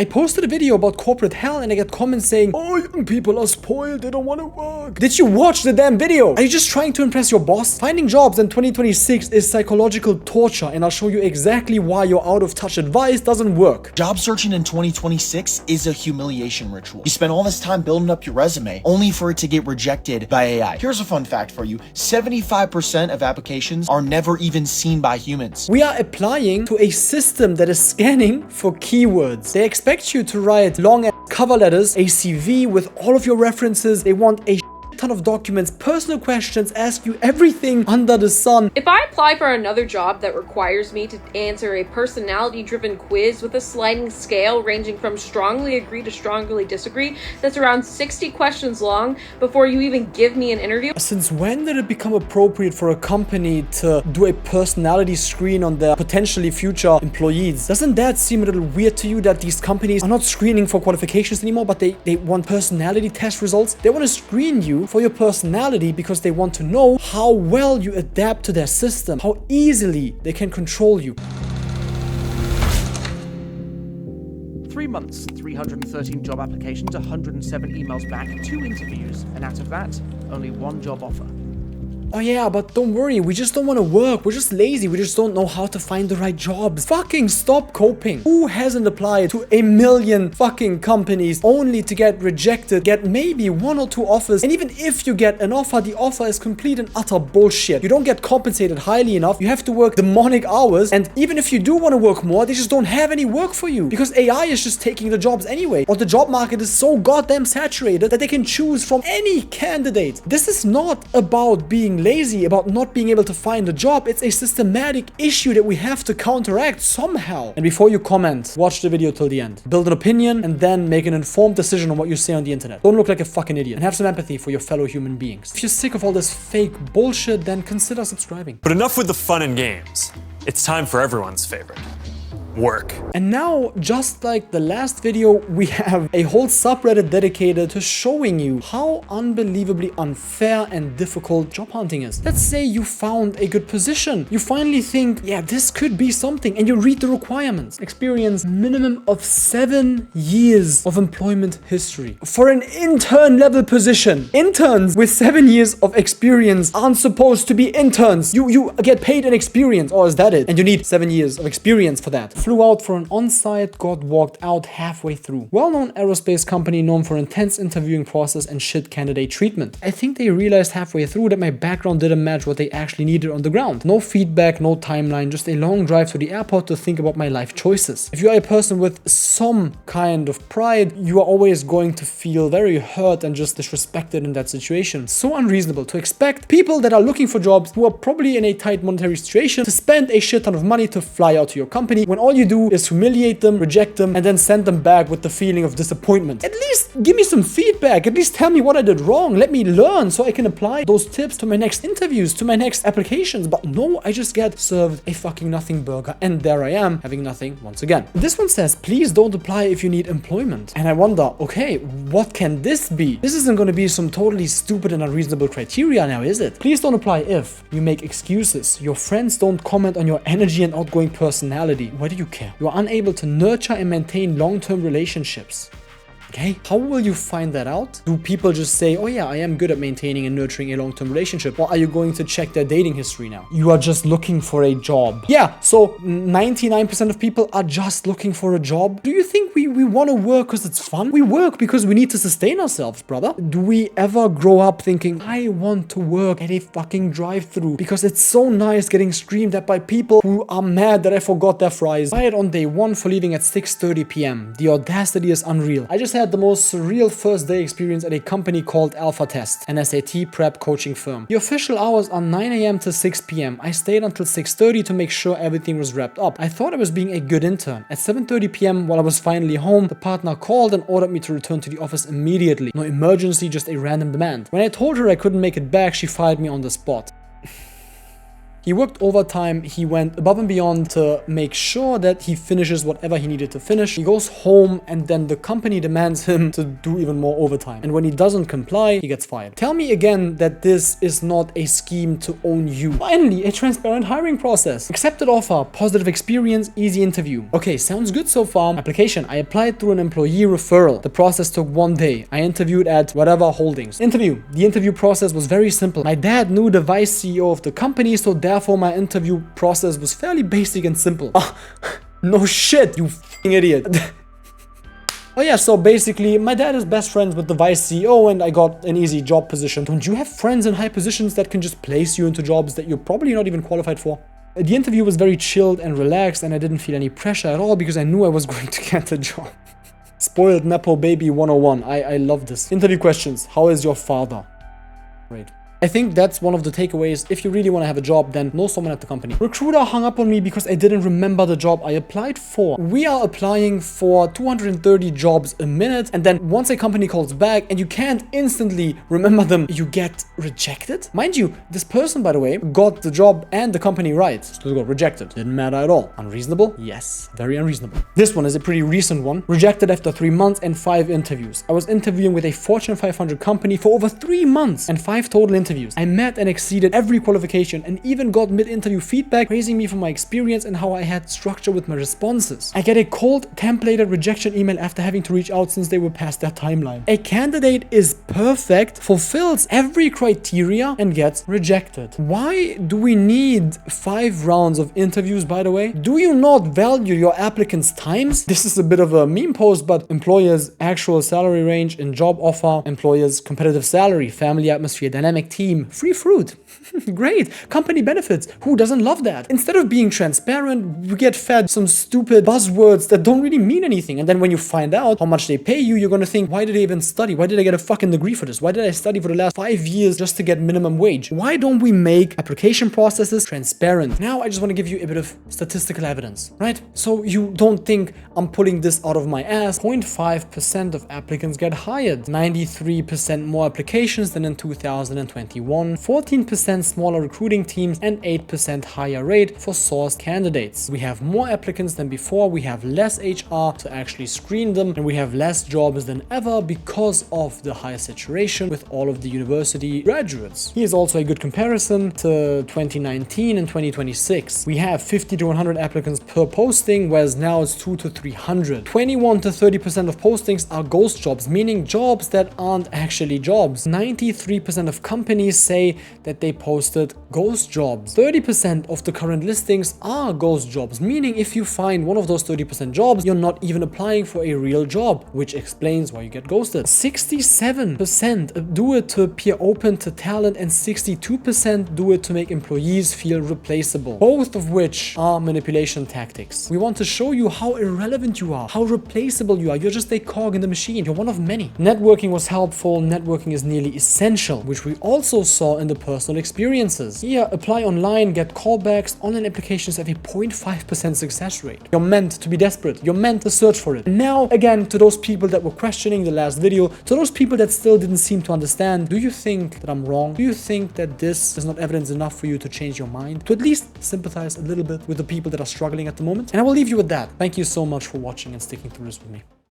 I posted a video about corporate hell and I get comments saying, oh, young people are spoiled, they don't want to work. Did you watch the damn video? Are you just trying to impress your boss? Finding jobs in 2026 is psychological torture, and I'll show you exactly why your out-of-touch advice doesn't work. Job searching in 2026 is a humiliation ritual. You spend all this time building up your resume only for it to get rejected by AI. Here's a fun fact for you. 75% of applications are never even seen by humans. We are applying to a system that is scanning for keywords. They expect you to write long cover letters, a CV with all of your references. They want a ton of documents, personal questions, ask you everything under the sun. If I apply for another job that requires me to answer a personality-driven quiz with a sliding scale ranging from strongly agree to strongly disagree, that's around 60 questions long before you even give me an interview. Since when did it become appropriate for a company to do a personality screen on their potentially future employees? Doesn't that seem a little weird to you that these companies are not screening for qualifications anymore, but they want personality test results? They want to screen you for your personality because they want to know how well you adapt to their system, how easily they can control you. 3 months, 313 job applications, 107 emails back, 2 interviews, and out of that, only 1 job offer. Oh yeah, but don't worry, we just don't want to work. We're just lazy. We just don't know how to find the right jobs. Fucking stop coping. Who hasn't applied to a million fucking companies only to get rejected, get maybe 1 or 2 offers, and even if you get an offer, the offer is complete and utter bullshit. You don't get compensated highly enough. You have to work demonic hours, and even if you do want to work more, they just don't have any work for you because AI is just taking the jobs anyway, or the job market is so goddamn saturated that they can choose from any candidate. This is not about being lazy, about not being able to find a job. It's a systematic issue that we have to counteract somehow. And before you comment, watch the video till the end. Build an opinion and then make an informed decision on what you say on the internet. Don't look like a fucking idiot and have some empathy for your fellow human beings. If you're sick of all this fake bullshit, then consider subscribing. But enough with the fun and games. It's time for everyone's favorite. Work. And now, just like the last video, we have a whole subreddit dedicated to showing you how unbelievably unfair and difficult job hunting is. Let's say you found a good position. You finally think, yeah, this could be something, and you read the requirements. Experience minimum of 7 years of employment history. For an intern level position, interns with 7 years of experience aren't supposed to be interns. You get paid in experience, or is that it? And you need 7 years of experience for that. Flew out for an Onsite, got walked out halfway through. Well-known aerospace company known for intense interviewing process and shit candidate treatment. I think they realized halfway through that my background didn't match what they actually needed on the ground. No feedback, no timeline, just a long drive to the airport to think about my life choices. If you are a person with some kind of pride, you are always going to feel very hurt and just disrespected in that situation. So unreasonable to expect people that are looking for jobs who are probably in a tight monetary situation to spend a shit ton of money to fly out to your company when all you do is humiliate them, reject them, and then send them back with the feeling of disappointment. At least give me some feedback. At least tell me what I did wrong. Let me learn so I can apply those tips to my next interviews, to my next applications. But no, I just get served a fucking nothing burger, and there I am having nothing once again. This one says, please don't apply if you need employment. And I wonder, okay, what can this be? This isn't going to be some totally stupid and unreasonable criteria now, is it? Please don't apply if you make excuses. Your friends don't comment on your energy and outgoing personality. Why do you care? You are unable to nurture and maintain long-term relationships. Okay, how will you find that out? Do people just say, oh yeah, I am good at maintaining and nurturing a long-term relationship? Or are you going to check their dating history now? You are just looking for a job. Yeah, so 99% of people are just looking for a job. Do you think we want to work because it's fun? We work because we need to sustain ourselves, brother. Do we ever grow up thinking, I want to work at a fucking drive-thru because it's so nice getting screamed at by people who are mad that I forgot their fries? Fired on day 1 for leaving at 6:30 p.m. The audacity is unreal. I just had the most surreal first day experience at a company called Alpha Test, an SAT prep coaching firm. The official hours are 9 a.m. to 6 p.m. I stayed until 6:30 to make sure everything was wrapped up. I thought I was being a good intern. At 7:30 p.m. while I was finally home, the partner called and ordered me to return to the office immediately. No emergency, just a random demand. When I told her I couldn't make it back, she fired me on the spot. He worked overtime. He went above and beyond to make sure that he finishes whatever he needed to finish. He goes home and then the company demands him to do even more overtime. And when he doesn't comply, he gets fired. Tell me again that this is not a scheme to own you. Finally, a transparent hiring process. Accepted offer, positive experience, easy interview. Okay, sounds good so far. Application, I applied through an employee referral. The process took 1 day. I interviewed at whatever holdings. Interview. The interview process was very simple. My dad knew the vice CEO of the company, so therefore my interview process was fairly basic and simple. No shit, you f***ing idiot. Oh yeah, so basically, my dad is best friends with the vice CEO and I got an easy job position. Don't you have friends in high positions that can just place you into jobs that you're probably not even qualified for? The interview was very chilled and relaxed and I didn't feel any pressure at all because I knew I was going to get the job. Spoiled Nepo Baby 101. I love this. Interview questions. How is your father? Great. I think that's one of the takeaways. If you really want to have a job, then know someone at the company. Recruiter hung up on me because I didn't remember the job I applied for. We are applying for 230 jobs a minute, and then once a company calls back and you can't instantly remember them, you get rejected. Mind you, this person, by the way, got the job and the company right. Still got rejected. Didn't matter at all. Unreasonable? Yes, very unreasonable. This one is a pretty recent one. Rejected after 3 months and 5 interviews. I was interviewing with a Fortune 500 company for over 3 months and 5 total interviews. I met and exceeded every qualification and even got mid-interview feedback praising me for my experience and how I had structure with my responses. I get a cold templated rejection email after having to reach out since they were past their timeline. A candidate is perfect, fulfills every criteria and gets rejected. Why do we need 5 rounds of interviews, by the way? Do you not value your applicants' times? This is a bit of a meme post, but employers' actual salary range in job offer, employers' competitive salary, family atmosphere, dynamic team, free fruit. Great. Company benefits. Who doesn't love that? Instead of being transparent, we get fed some stupid buzzwords that don't really mean anything. And then when you find out how much they pay you, you're going to think, why did I even study? Why did I get a fucking degree for this? Why did I study for the last 5 years just to get minimum wage? Why don't we make application processes transparent? Now I just want to give you a bit of statistical evidence, right? So you don't think I'm pulling this out of my ass. 0.5% of applicants get hired. 93% more applications than in 2021. 14% smaller recruiting teams and 8% higher rate for sourced candidates. We have more applicants than before, we have less HR to actually screen them, and we have less jobs than ever because of the high saturation with all of the university graduates. Here's also a good comparison to 2019 and 2026. We have 50 to 100 applicants per posting, whereas now it's 2 to 300. 21 to 30% of postings are ghost jobs, meaning jobs that aren't actually jobs. 93% of companies say that they posted ghost jobs. 30% of the current listings are ghost jobs, meaning if you find one of those 30% jobs, you're not even applying for a real job, which explains why you get ghosted. 67% do it to appear open to talent and 62% do it to make employees feel replaceable, both of which are manipulation tactics. We want to show you how irrelevant you are, how replaceable you are. You're just a cog in the machine. You're one of many. Networking was helpful. Networking is nearly essential, which we also saw in the personal experiences. Here, apply online, get callbacks. Online applications have a 0.5% success rate. You're meant to be desperate. You're meant to search for it. And now, again, to those people that were questioning the last video, to those people that still didn't seem to understand, do you think that I'm wrong? Do you think that this is not evidence enough for you to change your mind? To at least sympathize a little bit with the people that are struggling at the moment? And I will leave you with that. Thank you so much for watching and sticking through this with me.